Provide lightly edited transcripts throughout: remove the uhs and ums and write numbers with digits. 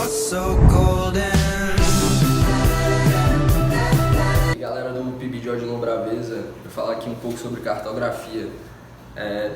so golden. Galera do PIB de Odilon Braveza, vou falar aqui um pouco sobre cartografia.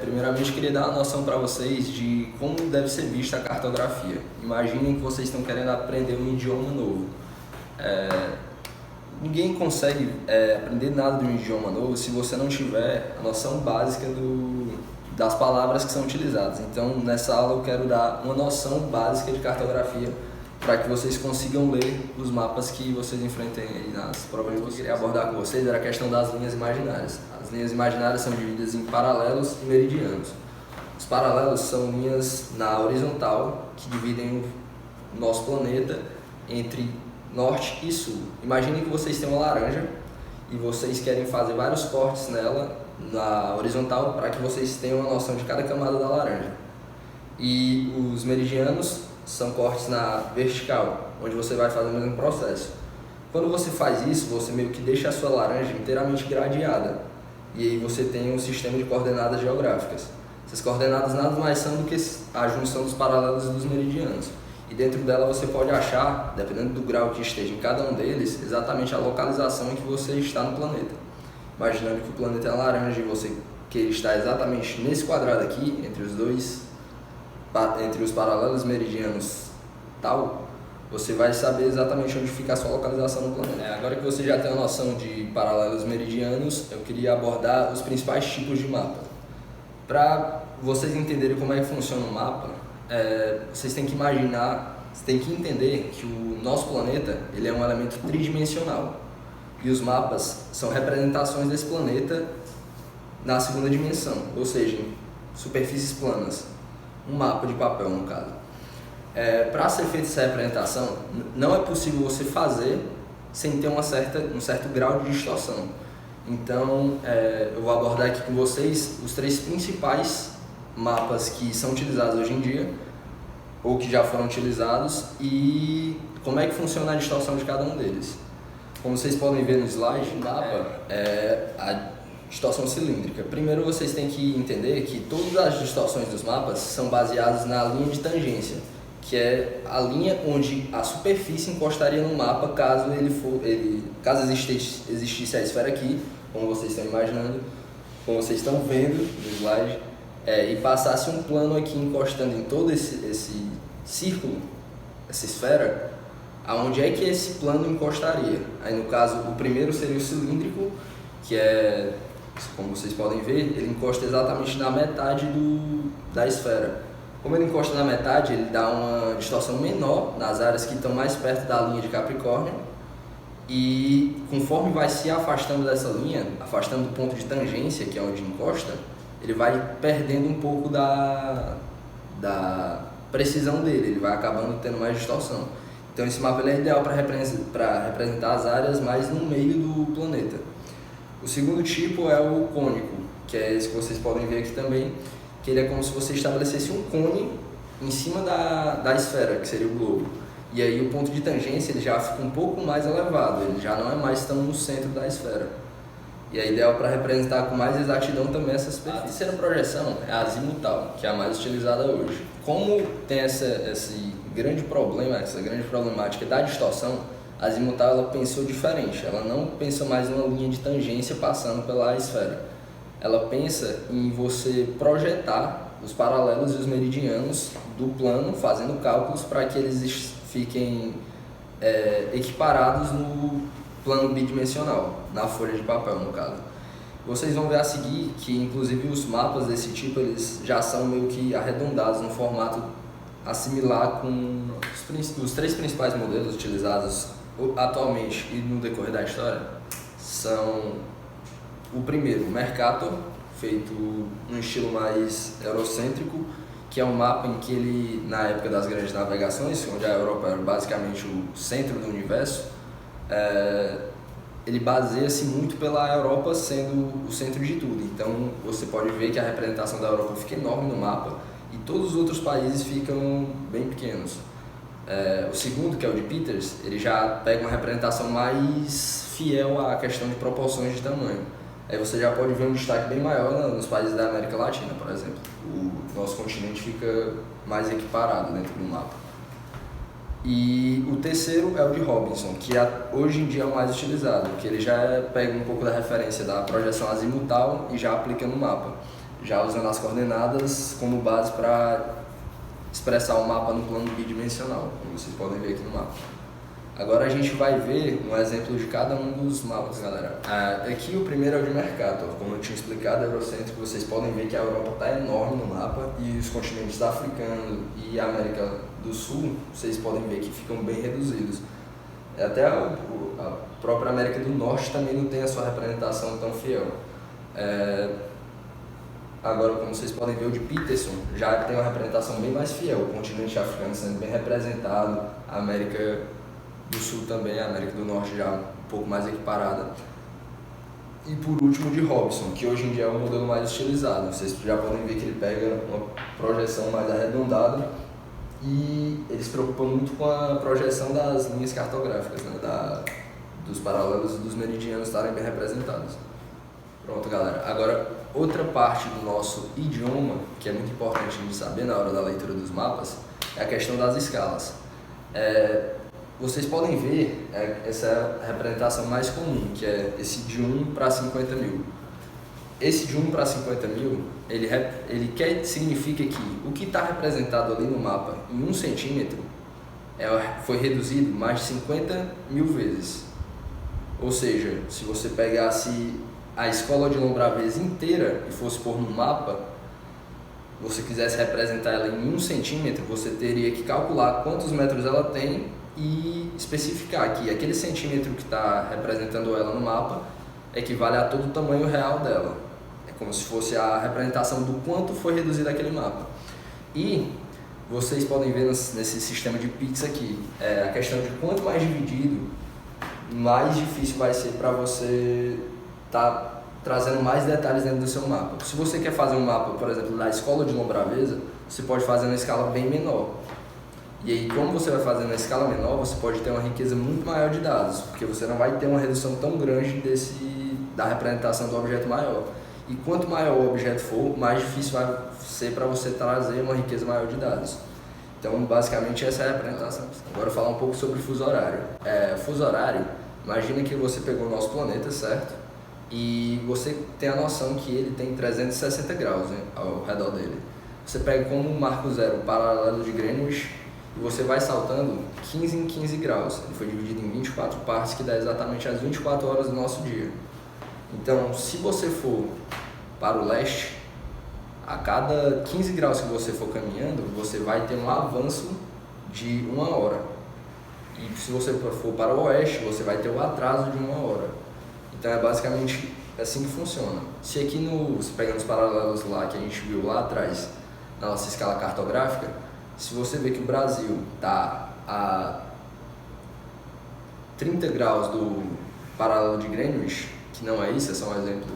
Primeiramente, queria dar uma noção para vocês de como deve ser vista a cartografia. Imaginem que vocês estão querendo aprender um idioma novo. Ninguém consegue aprender nada de um idioma novo se você não tiver a noção básica das palavras que são utilizadas. Então, nessa aula eu quero dar uma noção básica de cartografia para que vocês consigam ler os mapas que vocês enfrentem aí nas provas de vocês. O que eu queria abordar com vocês era a questão das linhas imaginárias. As linhas imaginárias são divididas em paralelos e meridianos. Os paralelos são linhas na horizontal que dividem o nosso planeta entre norte e sul. Imaginem que vocês têm uma laranja e vocês querem fazer vários cortes nela na horizontal para que vocês tenham uma noção de cada camada da laranja. E os meridianos são cortes na vertical, onde você vai fazer o mesmo processo. Quando você faz isso, você meio que deixa a sua laranja inteiramente gradeada. E aí você tem um sistema de coordenadas geográficas. Essas coordenadas nada mais são do que a junção dos paralelos e dos meridianos. E dentro dela você pode achar, dependendo do grau que esteja em cada um deles, exatamente a localização em que você está no planeta. Imaginando que o planeta é laranja e você que está exatamente nesse quadrado aqui, entre os paralelos meridianos tal, você vai saber exatamente onde fica a sua localização no planeta. Agora que você já tem a noção de paralelos meridianos, eu queria abordar os principais tipos de mapa. Para vocês entenderem como é que funciona o mapa, vocês têm que entender que o nosso planeta ele é um elemento tridimensional. E os mapas são representações desse planeta na segunda dimensão, ou seja, em superfícies planas. Um mapa de papel, no caso. Para ser feita essa representação, não é possível você fazer sem ter um certo grau de distorção. Então, eu vou abordar aqui com vocês os 3 principais mapas que são utilizados hoje em dia, ou que já foram utilizados, e como é que funciona a distorção de cada um deles. Como vocês podem ver no slide, o mapa é a distorção cilíndrica. Primeiro vocês têm que entender que todas as distorções dos mapas são baseadas na linha de tangência, que é a linha onde a superfície encostaria no mapa caso existisse a esfera aqui, como vocês estão imaginando, como vocês estão vendo no slide, e passasse um plano aqui encostando em todo esse círculo, essa esfera, aonde é que esse plano encostaria? Aí no caso, o primeiro seria o cilíndrico, que é, como vocês podem ver, ele encosta exatamente na metade da esfera. Como ele encosta na metade, ele dá uma distorção menor nas áreas que estão mais perto da linha de Capricórnio, e conforme vai se afastando dessa linha, afastando do ponto de tangência, que é onde encosta, ele vai perdendo um pouco da precisão dele, ele vai acabando tendo mais distorção. Então esse mapa ele é ideal para representar as áreas mais no meio do planeta. O segundo tipo é o cônico, que é esse que vocês podem ver aqui também, que ele é como se você estabelecesse um cone em cima da esfera, que seria o globo. E aí o ponto de tangência ele já fica um pouco mais elevado, ele já não é mais tão no centro da esfera. E é ideal para representar com mais exatidão também essa superfície. A terceira projeção é a azimutal, que é a mais utilizada hoje. Como tem esse grande problema, essa grande problemática da distorção, a azimutal ela pensou diferente. Ela não pensa mais numa linha de tangência passando pela esfera. Ela pensa em você projetar os paralelos e os meridianos do plano, fazendo cálculos para que eles fiquem equiparados no plano bidimensional, na folha de papel no caso. Vocês vão ver a seguir que inclusive os mapas desse tipo eles já são meio que arredondados no formato assimilar com os 3 principais modelos utilizados atualmente e no decorrer da história são o primeiro, o Mercator, feito num estilo mais eurocêntrico, que é um mapa em que ele, na época das grandes navegações, onde a Europa era basicamente o centro do universo, ele baseia-se muito pela Europa sendo o centro de tudo. Então você pode ver que a representação da Europa fica enorme no mapa e todos os outros países ficam bem pequenos. O segundo, que é o de Peters, ele já pega uma representação mais fiel à questão de proporções de tamanho. Aí você já pode ver um destaque bem maior nos países da América Latina, por exemplo. O nosso continente fica mais equiparado dentro do mapa. E o terceiro é o de Robinson, que hoje em dia é o mais utilizado, que ele já pega um pouco da referência da projeção azimutal e já aplica no mapa, já usando as coordenadas como base para expressar o mapa no plano bidimensional, como vocês podem ver aqui no mapa. Agora a gente vai ver um exemplo de cada um dos mapas, galera. Aqui o primeiro é o de Mercator, como eu tinha explicado, eurocêntrico. Vocês podem ver que a Europa está enorme no mapa e os continentes africano e América do Sul, vocês podem ver que ficam bem reduzidos. Até a própria América do Norte também não tem a sua representação tão fiel. Agora, como vocês podem ver, o de Peterson já tem uma representação bem mais fiel, o continente africano sendo bem representado, a América do Sul também, a América do Norte já um pouco mais equiparada. E por último, de Robinson, que hoje em dia é o modelo mais utilizado. Vocês já podem ver que ele pega uma projeção mais arredondada e ele se preocupa muito com a projeção das linhas cartográficas, né? Dos paralelos e dos meridianos estarem bem representados. Pronto, galera. Agora, outra parte do nosso idioma, que é muito importante de saber na hora da leitura dos mapas, é a questão das escalas. Vocês podem ver essa representação mais comum, que é esse de 1 para 50 mil. Esse de 1 para 50 mil, significa que o que está representado ali no mapa em 1 centímetro foi reduzido mais de 50 mil vezes. Ou seja, se você pegasse a escola de Lombravês inteira e fosse pôr no mapa, você quisesse representar ela em 1 centímetro, você teria que calcular quantos metros ela tem e especificar que aquele centímetro que está representando ela no mapa equivale a todo o tamanho real dela. É como se fosse a representação do quanto foi reduzido aquele mapa. E vocês podem ver nesse sistema de pizza aqui, a questão de quanto mais dividido, mais difícil vai ser para você estar trazendo mais detalhes dentro do seu mapa. Se você quer fazer um mapa, por exemplo, da escola de Lombravesa, você pode fazer uma escala bem menor. E aí, como você vai fazer na escala menor, você pode ter uma riqueza muito maior de dados, porque você não vai ter uma redução tão grande da representação do objeto maior. E quanto maior o objeto for, mais difícil vai ser para você trazer uma riqueza maior de dados. Então, basicamente, essa é a representação. Agora, eu vou falar um pouco sobre fuso horário. Fuso horário, imagina que você pegou o nosso planeta, certo? E você tem a noção que ele tem 360 graus, né, ao redor dele. Você pega como marco zero o paralelo de Greenwich, e você vai saltando 15 em 15 graus. Ele foi dividido em 24 partes, que dá exatamente as 24 horas do nosso dia. Então, se você for para o leste, a cada 15 graus que você for caminhando, você vai ter um avanço de 1 hora. E se você for para o oeste, você vai ter o atraso de 1 hora. Então, é basicamente assim que funciona. Se aqui você pega nos paralelos lá que a gente viu lá atrás, na nossa escala cartográfica, se você vê que o Brasil está a 30 graus do paralelo de Greenwich, que não é isso, é só um exemplo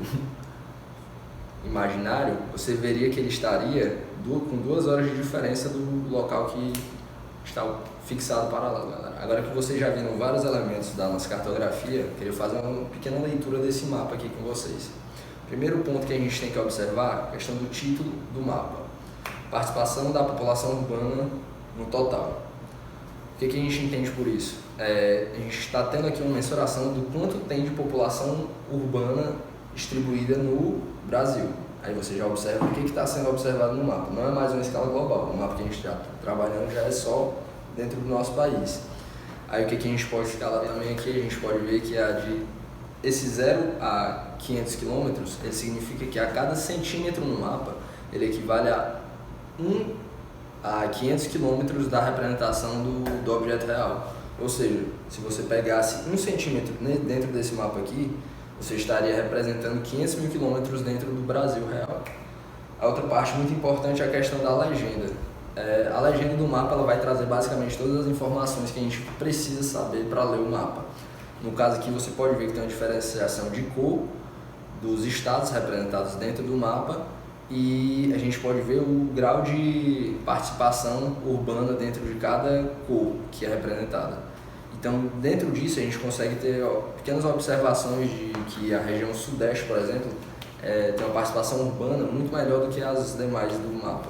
imaginário, você veria que ele estaria com 2 horas de diferença do local que está fixado o paralelo, galera. Agora que vocês já viram vários elementos da nossa cartografia, eu queria fazer uma pequena leitura desse mapa aqui com vocês. Primeiro ponto que a gente tem que observar, a questão do título do mapa. Participação da população urbana no total. O que a gente entende por isso? A gente está tendo aqui uma mensuração do quanto tem de população urbana distribuída no Brasil. Aí você já observa o que está sendo observado no mapa. Não é mais uma escala global. O mapa que a gente está trabalhando já é só dentro do nosso país. Aí o que a gente pode escalar também aqui, a gente pode ver que esse 0 a 500 km, ele significa que a cada centímetro no mapa, ele equivale a 500 km da representação do objeto real. Ou seja, se você pegasse 1 centímetro dentro desse mapa aqui, você estaria representando 500 mil quilômetros dentro do Brasil real. A outra parte muito importante é a questão da legenda. A legenda do mapa ela vai trazer basicamente todas as informações que a gente precisa saber para ler o mapa. No caso aqui você pode ver que tem uma diferenciação de cor dos estados representados dentro do mapa e a gente pode ver o grau de participação urbana dentro de cada cor que é representada. Então, dentro disso, a gente consegue ter pequenas observações de que a região sudeste, por exemplo, tem uma participação urbana muito melhor do que as demais do mapa.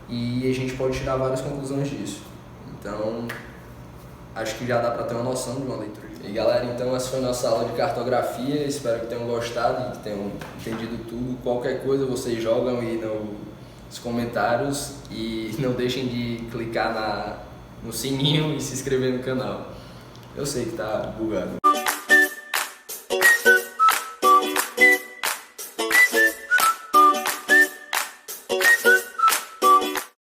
E a gente pode tirar várias conclusões disso. Então, acho que já dá para ter uma noção de uma leitura. E galera, então essa foi a nossa aula de cartografia, espero que tenham gostado e que tenham entendido tudo. Qualquer coisa vocês jogam aí nos comentários e não deixem de clicar no sininho e se inscrever no canal. Eu sei que tá bugado.